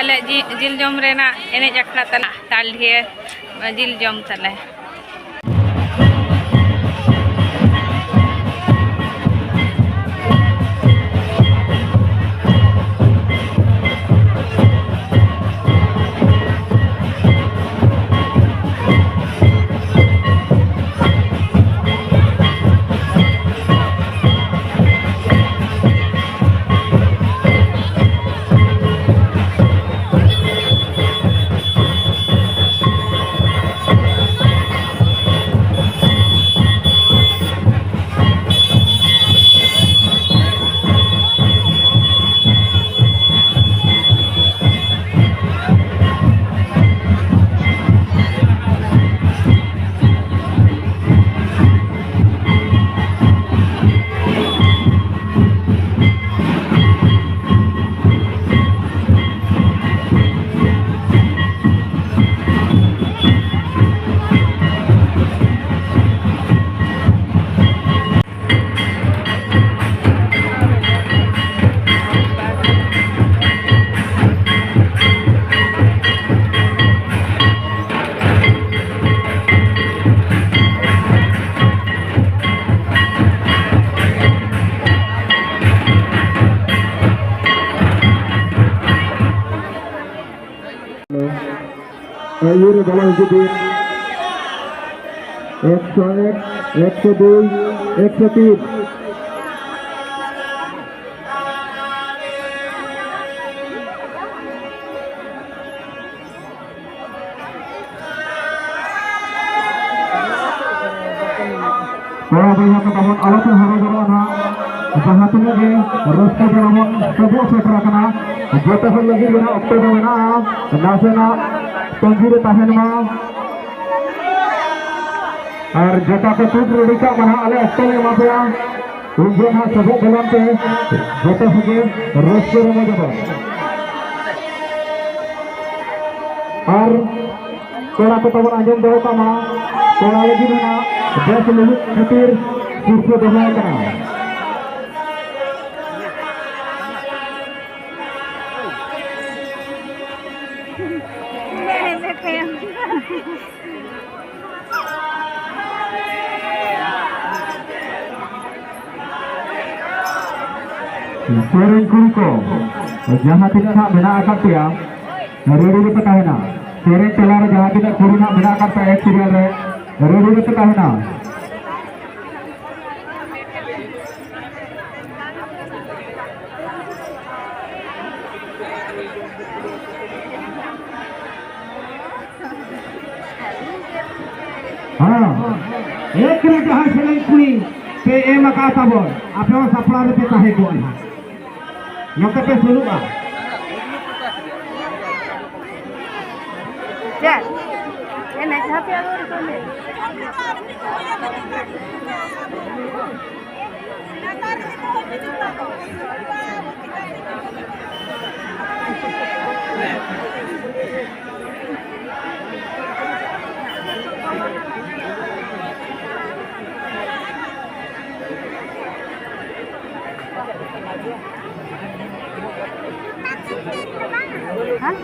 ᱟᱞᱮ ᱡᱤᱞ ᱡᱚᱢ ᱨᱮᱱᱟᱜ ᱮᱱᱮᱡ ᱟᱠᱷᱲᱟ ᱛᱟᱞᱟ ᱛᱟᱞᱰᱤᱦᱟᱹ ᱡᱤᱞ ᱡᱚᱢ ᱛᱟᱞᱮ Ayo dalam jadi 101, 102, 103. Para banyak tahun alat harus berwarna. Jahat lagi, rasa dalam sebuah sekarang. Jatuh lagi dengan Oktober mana? Nasena Tanjir tahan ma और जटा के टूट रेडी का बना आले अक्टल में माफिया उनके ना सबो बलन पे जटा होगे रोस्टर में जब और कोड़ा को तब आजम दो का मां कोड़ा लगी बना 10 मिनट खातिर सिर्फ दोहराया करना Sering kuriko, jahat tidak nak bina akar tiya, riri itu kahena. Sering telar jahat tidak kuri nak bina akar tiya serial re, riri itu kahena. हाँ, एक किलो जहाँ sering kuri, पे मका sabor, apa yang saplar itu kahé kuan. Maka pe suruh ah. Ya. Ini happy hour itu nih. Hah?